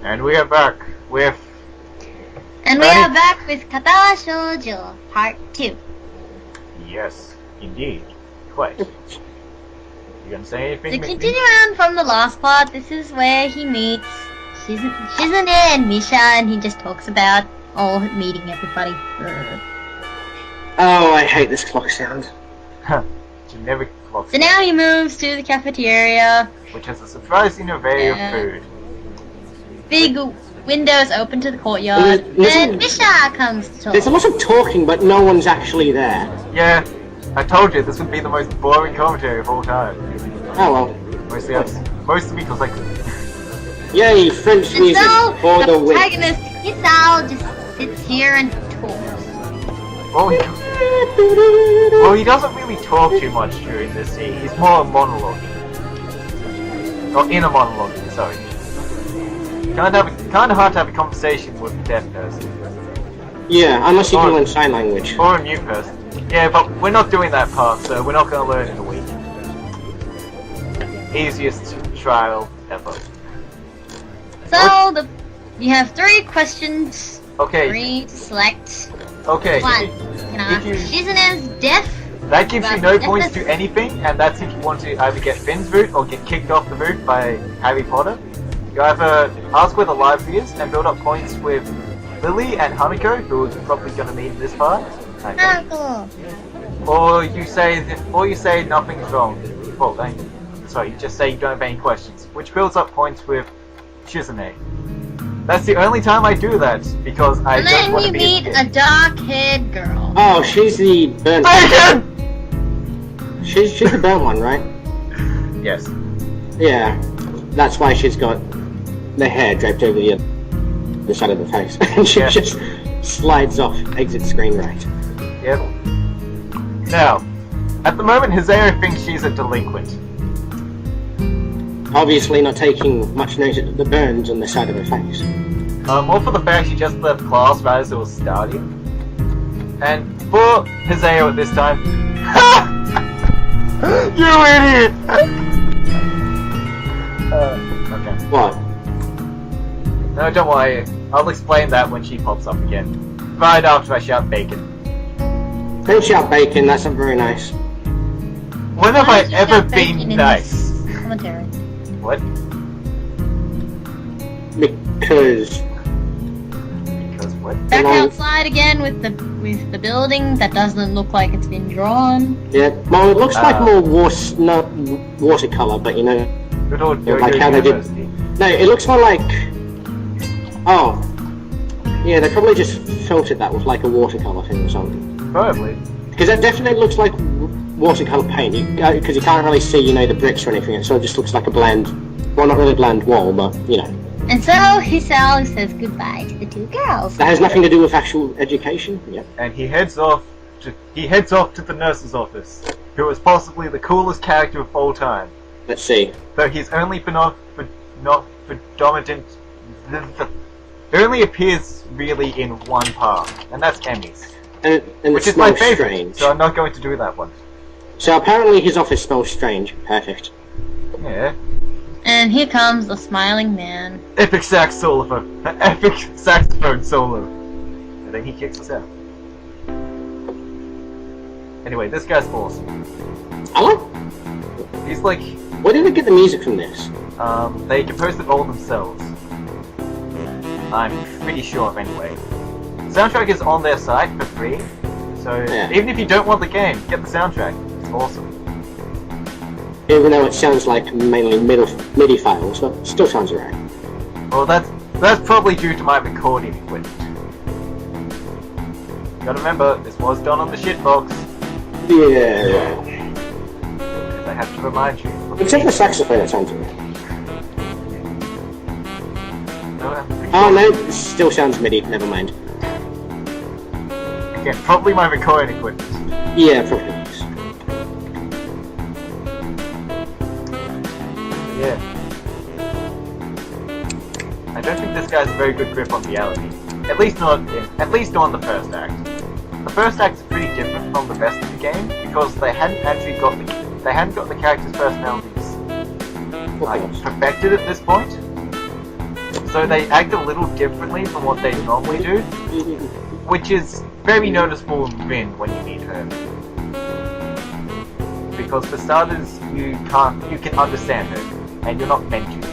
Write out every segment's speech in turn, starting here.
And we are back with... And we are back with Katawa Shoujo, Part 2. Yes, indeed. Quite. You gonna say anything? To continue on from the last part, this is where he meets Shizune and Misha, and he just talks about meeting everybody. Oh, I hate this clock sound. Generic clock. So now he moves to the cafeteria, which has a surprising array of food. Big windows open to the courtyard, and Misha comes to talk. There's a lot of talking, but no one's actually there. Yeah, I told you this would be the most boring commentary of all time. Oh well. Mostly because like... Yay, French and music so, for the win. protagonist, Hisao, just sits here and talks. Well, he doesn't really talk too much during this scene. He's more monologuing. Or inner monologuing, sorry. Kind of hard to have a conversation with a deaf person. Yeah, unless you can learn sign language. Or a mute person. Yeah, but we're not doing that part, so we're not going to learn in a week. Easiest trial ever. So, you have 3 questions. Okay. 3 to select. Okay. 1. You can ask Shizune's deaf. That gives you no points to anything, and that's if you want to either get Finn's route or get kicked off the route by Harry Potter. You either ask where the library is and build up points with Lily and Hanako, who are probably going to meet in this part. Okay. Oh, cool. Or you say nothing's wrong. Well, sorry, you just say you don't have any questions, which builds up points with Shizune. That's the only time I do that, because I don't want to be And then you meet a dark-haired girl. Oh, she's the burnt one. She's the burnt one, right? Yes. Yeah, that's why she's got the hair draped over the side of the face. And she just slides off, exit screen right. Yep. Now, at the moment, Hisao thinks she's a delinquent. Obviously not taking much notice of the burns on the side of her face. More for the fact she just left class right as it was starting. And for Hisao at this time... You idiot! Okay. What? No, don't worry. I'll explain that when she pops up again. Right after I shout bacon. Don't shout bacon, that's not very nice. When have I ever been nice? Commentary. What? Because what? Back outside again with the building that doesn't look like it's been drawn. Yeah, well, it looks like more not watercolor, but you know, Good old like how they did. No, it looks more like. Oh, yeah, they probably just filtered that with like a watercolor thing or something. Probably. Because that definitely looks like watercolor paint. Because you can't really see, you know, the bricks or anything. So it just looks like a bland, well, not really bland wall, but you know. And so Hisao says goodbye to the 2 girls. That has nothing to do with actual education. Yep. And he heads off to the nurse's office, who is possibly the coolest character of all time. Let's see. Though he's only predominant. He only appears really in one part, and that's Emmy's. And which it is my smells favorite, strange. so I'm not going to do that one. So apparently his office smells strange. Perfect. Yeah. And here comes the smiling man. Epic saxophone solo. And then he kicks us out. Anyway, this guy's awesome. I like. He's like... Where did they get the music from this? They composed it all themselves. I'm pretty sure of anyway. The soundtrack is on their site for free, so even if you don't want the game, get the soundtrack. It's awesome. Even though it sounds like mainly MIDI files, but it still sounds alright. Well, that's probably due to my recording equipment. Gotta remember, this was done on the shitbox. Yeah. I have to remind you. Except the saxophone, it sounds alright. No, oh no, it still sounds MIDI, never mind. Again, probably my recording equipment. Yeah, probably. Yeah. I don't think this guy's a very good grip on reality. At least not on the first act. The first act is pretty different from the rest of the game because they hadn't got the characters' personalities like perfected at this point. So they act a little differently from what they normally do, which is very noticeable in Rin when you meet her. Because for starters, you can understand her, and you're not meant to.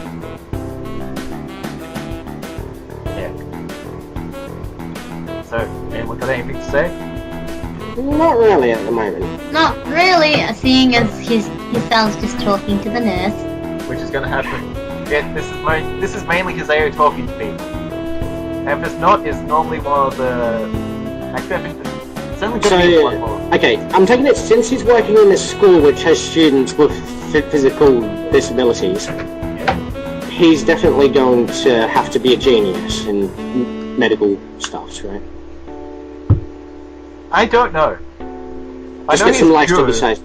Yeah. So, anyone got anything to say? Not really at the moment. Not really, seeing as his son's just talking to the nurse. Which is gonna happen. Yeah, this is mainly Kazeo talking to people. And if it's not, it's normally one of the... Actually, I think it's only gonna be one more. Okay, I'm taking it since he's working in a school which has students with physical disabilities, he's definitely going to have to be a genius in medical stuff, right? I don't know. Just I know get some life to be good. saved.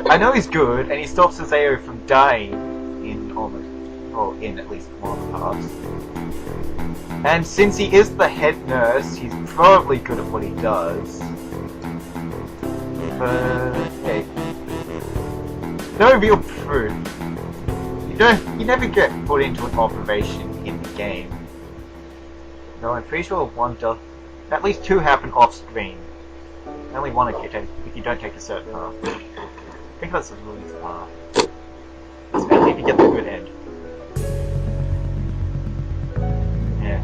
I know he's good, and he stops Kazeo from dying in at least one of the parts. And since he is the head nurse, he's probably good at what he does. But yeah, no real proof. You never get put into an operation in the game. No, I'm pretty sure one does. At least two happen off screen. Only one if you don't take a certain path. I think that's the release path. Especially if you get the good end. Yeah.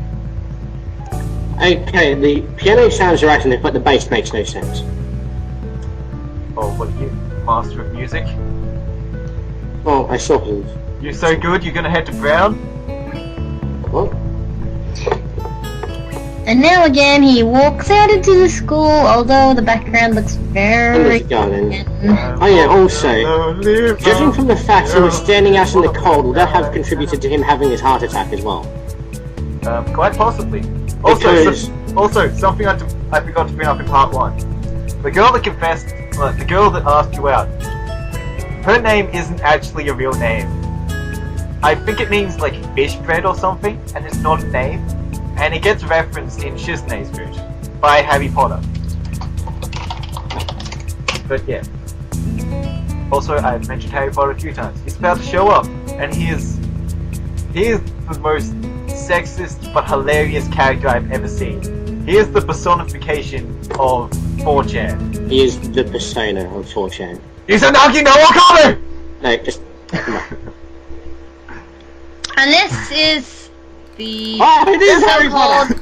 Okay, the piano sounds are right in there, but the bass makes no sense. Oh, what are you? Master of music? Well, I sort of. You're so good, you're gonna head to Brown? What? And now again, he walks out into the school, although the background looks very... Oh yeah, also, judging from the fact he was standing out in the cold, will that have contributed to him having his heart attack as well? Quite possibly. Also, something I forgot to bring up in part 1. The girl that confessed, the girl that asked you out, her name isn't actually a real name. I think it means like fish bread or something, and it's not a name. And it gets referenced in Shizune's route by Harry Potter. But yeah. Also, I've mentioned Harry Potter a few times. He's about to show up, and he is the most sexist but hilarious character I've ever seen. He is the personification of 4chan. He is the persona of 4chan. He's a Nagi no Wakame! No, just... And this is the Oh, it is Harry Potter!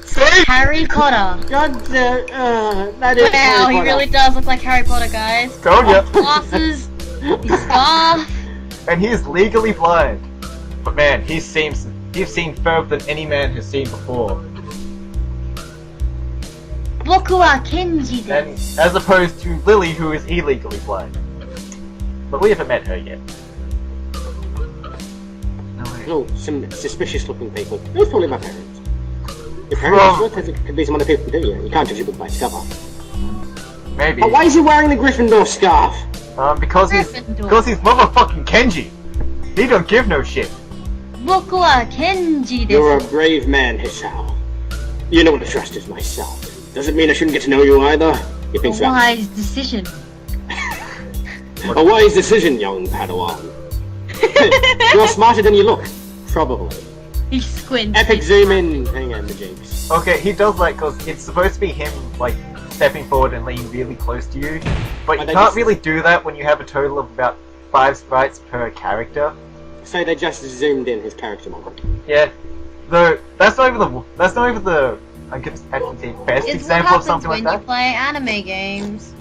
Harry Potter. God damn, that is Wow, Harry he Potter. really does look like Harry Potter, guys. Told ya. Glasses, his scarf. And he is legally blind. But man, he's seen further than any man has seen before. Boku wa Kenji And desu. as opposed to Lily, who is illegally blind. But we haven't met her yet. No way. Oh, some suspicious looking people. It was probably my parents. Your parents? What? It could be some other people too, yeah. You can't judge a book by its cover. Maybe. But why is he wearing the Gryffindor scarf? Because he's motherfucking Kenji. He don't give no shit. Boku wa Kenji You're a desu. brave man, Hisao. You know what to trust is myself. Doesn't mean I shouldn't get to know you either. You think A so? wise decision. A wise decision, young Padawan. You're smarter than you look. Probably. He squints. Epic zoom in. Hang on, the jigs. Okay, he does that because it's supposed to be him, like, stepping forward and leaning really close to you. But you they can't just- really do that when you have a total of about 5 sprites per character. So they just zoomed in his character model. Yeah. Though, that's not even the I could actually say best It's what example of happens something when like you that. play anime games.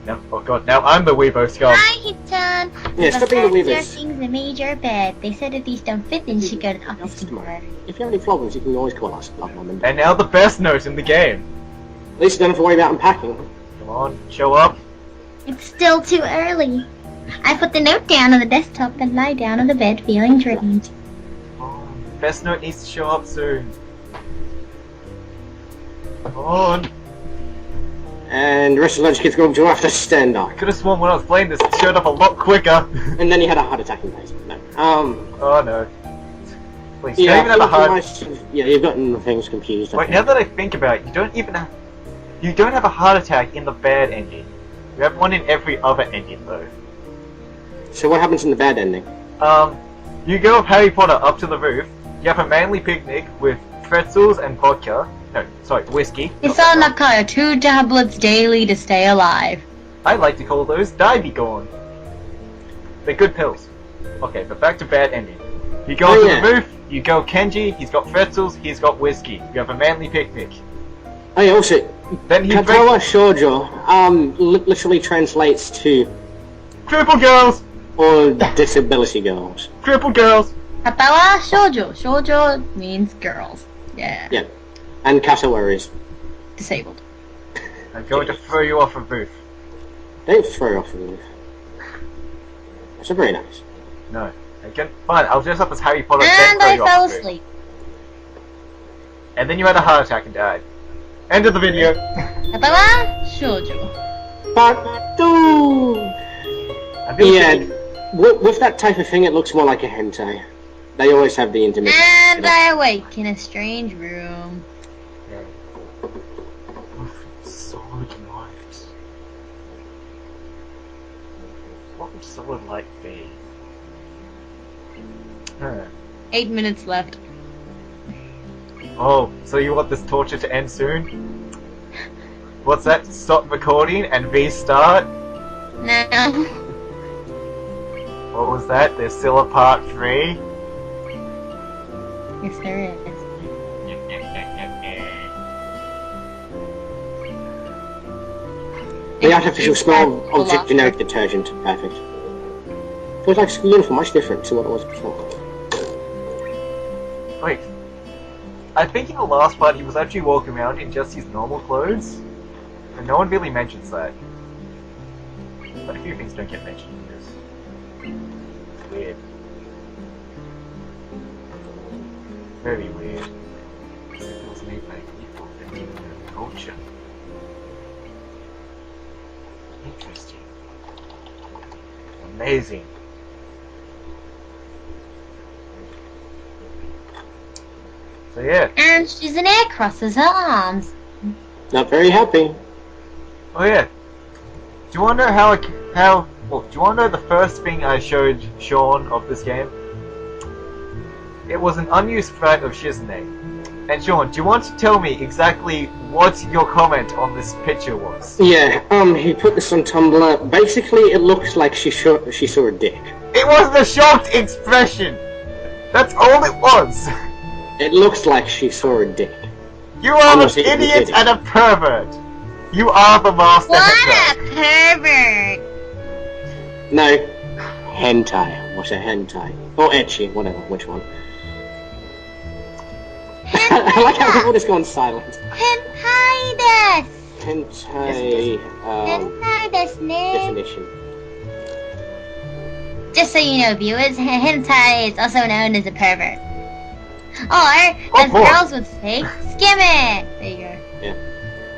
No, oh god, now I'm the Weibo skull. Hi, Hichan. Yeah, stop being the Your weavers. things are major bad. They said if these don't fit, then you should go to the office Office tomorrow. tomorrow. If you have any problems, you can always call us. Love, Mum and Dad. And now the best note in the game. At least you don't have to worry about unpacking. Come on, show up. It's still too early. I put the note down on the desktop and lie down on the bed feeling drained. Oh, best note needs to show up soon. Come on. And the rest of the lunch kids going to have to stand up. Could have sworn when I was playing this, it showed up a lot quicker. And then he had a heart attack in basement. No. Oh no. Please, Yeah, you don't even have a I heart. think yeah, you've gotten things confused. I Wait, think. now that I think about it, you don't have a heart attack in the bad ending. You have one in every other ending though. So what happens in the bad ending? You go with Harry Potter up to the roof. You have a manly picnic with pretzels and vodka. No, sorry, whiskey. It's on Nakaya, 2 tablets daily to stay alive. I like to call those Divey-Gone. They're good pills. Okay, but back to bad ending. You go to the roof, you go Kenji, he's got pretzels, he's got whiskey. You have a manly picnic. Oh, also, Then he Katawa Shoujo literally translates to Crippled girls! or disability girls. Crippled girls! Katawa Shoujo. Shoujo means girls. Yeah. Yeah. And Katawa is. Disabled. I'm going to throw you off a roof. Don't throw off the roof. That's very nice. No. Again, fine, I'll dress up as Harry Potter And then I throw you fell off the roof. asleep. And then you had a heart attack and died. End of the video. Katawa Shoujo. Part 2! I've never Yeah, seen- with that type of thing, it looks more like a hentai. They always have the intimate. And I awake in a strange room. Solid light. What would solid light be? 8 minutes left. Oh, so you want this torture to end soon? What's that? Stop recording and restart? No. What was that? There's still a part 3? Yes, there is. The artificial smell of generic detergent. Perfect. Feels like it's uniform, much different to what it was before. Wait. I think in the last part he was actually walking around in just his normal clothes. And no one really mentions that. But a few things don't get mentioned in this. It's weird. Very weird. It was made by people that didn't know culture. Interesting. Amazing. So yeah. And she's an air crosses her arms. Not very happy. Oh yeah. Do you want to know well, do you want to know the first thing I showed Sean of this game? It was an unused frag of Shizune. And Sean, do you want to tell me exactly what your comment on this picture was? Yeah, he put this on Tumblr. Basically, it looks like she saw a dick. It was the shocked expression! That's all it was! It looks like she saw a dick. You are an idiot and a pervert! You are the master What hentai. a pervert! No, hentai. What's a hentai? Or ecchi, whatever, which one? I like how people just gone silent. Hentai desu! Hentai, Hentai desu ne. definition. Just so you know, viewers, hentai is also known as a pervert. Or, as girls would say, skim it! There you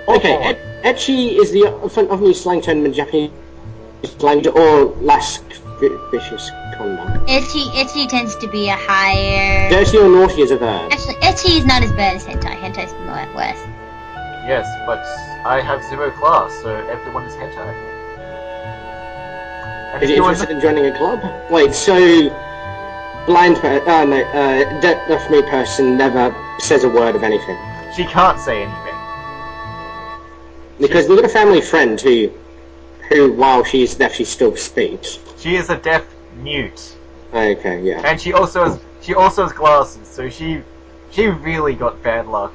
go. Okay, ecchi is the often used slang term in Japanese language, or less vicious conduct. Ecchi tends to be a higher... Dirty or naughty is a verb. Actually, ecchi is not as bad as hentai. Hentai is worse. Yes, but I have 0 class, so everyone is hentai. And Is if you you were interested in joining a club? Wait, so deaf mute person never says a word of anything. she can't say anything. Because we've got a family friend who while she's deaf, she still speaks. She is a deaf mute. Okay, yeah. And she also has glasses, so she really got bad luck.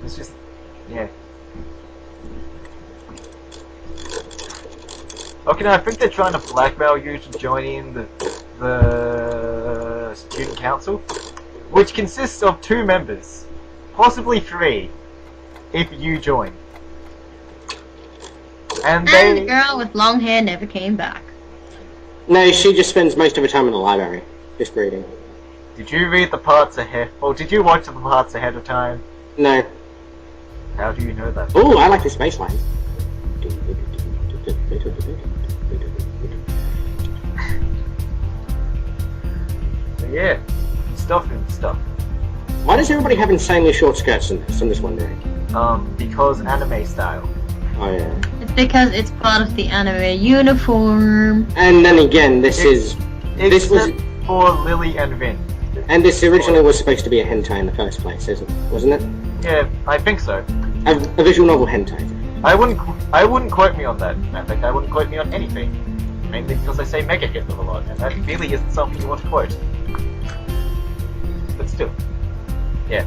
It's just, yeah. Okay, now I think they're trying to blackmail you to join in the student council, which consists of 2 members, possibly 3, if you join. And And the girl with long hair never came back. No, she just spends most of her time in the library, just reading. Did you read the parts ahead? Or did you watch the parts ahead of time? No. How do you know that? Oh, I like this bass line. So yeah, stuff and stuff. Why does everybody have insanely short skirts in this? I'm just wondering. Because anime style. Oh yeah. It's because it's part of the anime uniform. And then again, this is This was... for Lily and Vin. And this originally was supposed to be a hentai in the first place, wasn't it? Yeah, I think so. A visual novel hentai. I wouldn't quote me on that. In fact, I wouldn't quote me on anything. Mainly because I say Mega Hitler a lot, and that really isn't something you want to quote. But still. Yeah.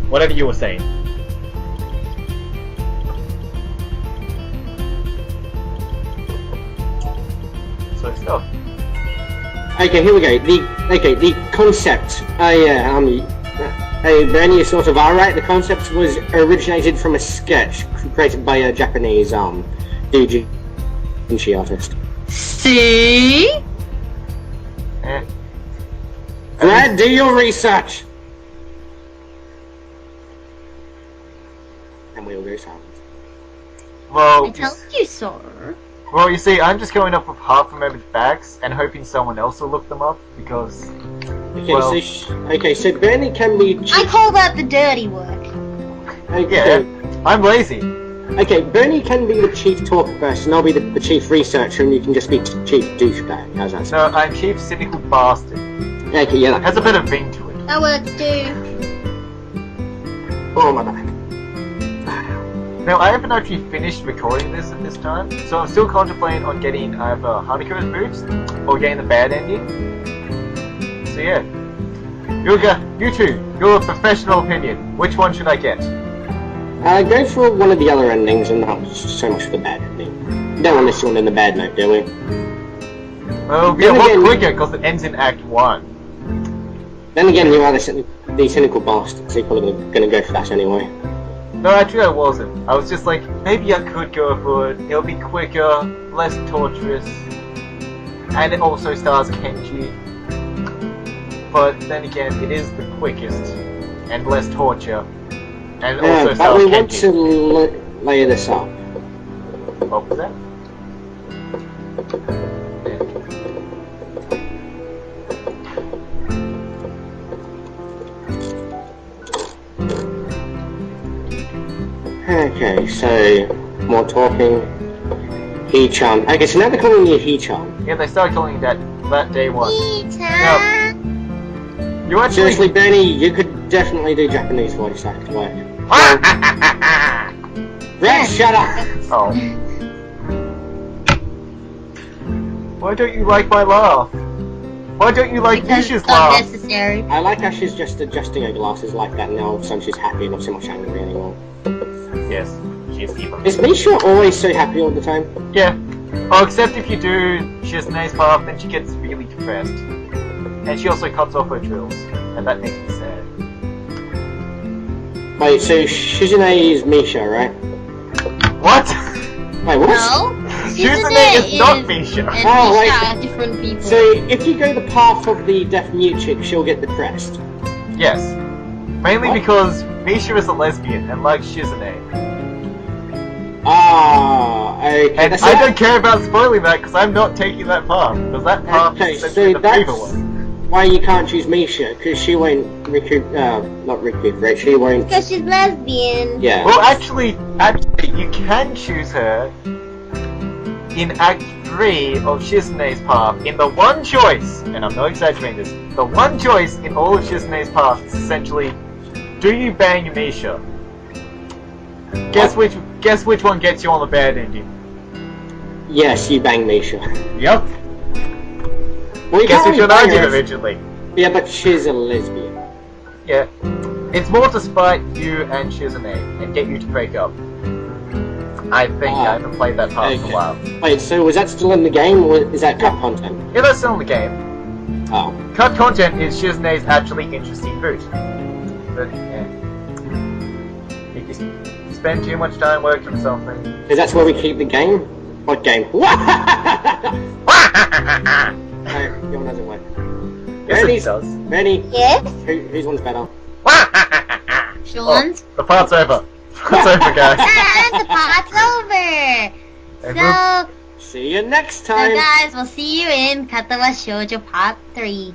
Whatever you were saying. So stuff. Okay, here we go. The concept. Bernie is sort of alright. The concept was originated from a sketch created by a Japanese doujinshi artist. See? Brad, do your research. And we'll go silent. Well, I told you so. Well, you see, I'm just going up with half-remembered facts and hoping someone else will look them up, because... Okay, well, so Bernie can be... I call that the dirty work. Okay. Yeah, I'm lazy. Okay, Bernie can be the chief talk person, I'll be the chief researcher, and you can just be chief douchebag. How's that sound? No, I'm chief cynical bastard. Okay, yeah, that Has a bit of ring to it. That works too. Oh, my back. Now, I haven't actually finished recording this at this time, so I'm still contemplating on getting either Hanuko's boots or getting the bad ending. So yeah, you two, your professional opinion, which one should I get? Go for one of the other endings and not so much for the bad ending. Don't want this one in the bad note, do we? Well, it'll be a lot quicker because it ends in Act 1. Then again, you are the cynical bastard, so you're probably going to go for that anyway. No, actually I wasn't. I was just like, maybe I could go for it. It'll be quicker, less torturous, and it also stars Kenji. But then again, it is the quickest and less torture, and also but stars we Kenji. want to layer this up. What was that? Okay, so more talking. He-chan. Okay, so now they're calling you He-chan. Yeah, they started calling that day one. He-chan. You actually... Seriously, Benny, you could definitely do Japanese voice act work. Red, shut up! Oh. Why don't you like my laugh? Why don't you like Because Nisha's it's not laugh? necessary. I like how she's just adjusting her glasses like that now, so she's happy and not so much angry anymore. Yes, she is evil. Is Misha always so happy all the time? Yeah. Oh, except if you do Shizune's path, then she gets really depressed. And she also cuts off her drills, and that makes me sad. Wait, so Shizune is Misha, right? What? Wait, what? No. Shizune is not Misha. And Oh, Misha wait. are different people. So if you go the path of the deaf mute chick, she'll get depressed. Yes. Mainly What? because Misha is a lesbian and likes Shizune. Ah, okay. And that's I not- don't care about spoiling that because I'm not taking that path. Because that path Okay, is essentially so the favor that's one. why you can't choose Misha, because she won't not recuperate, she won't... Because she's lesbian. Yeah. Well, actually, you can choose her in Act 3 of Shizune's path. In the one choice, and I'm not exaggerating this, the one choice in all of Shizune's path is essentially, do you bang Misha? Guess which one gets you on the bad ending? Yes, you bang Misha. Yep. Well, you Guess can't which one bang I did her. originally? Yeah, but she's a lesbian. Yeah. It's more to spite you and Shizune and get you to break up. I think I haven't played that part in a while. Wait, so was that still in the game, or is that cut content? Yeah, that's still in the game. Oh. Cut content is Shizune's actually interesting route. But, yeah. You spend too much time working on something. Is that where we keep the game? What game? No, your one doesn't work. Yes, it does. Benny, Yes? whose one's better? Sean's. The part's over. Part's over, guys. And the part's over. And So, See you next so time! guys, we'll see you in Katawa Shoujo Part 3.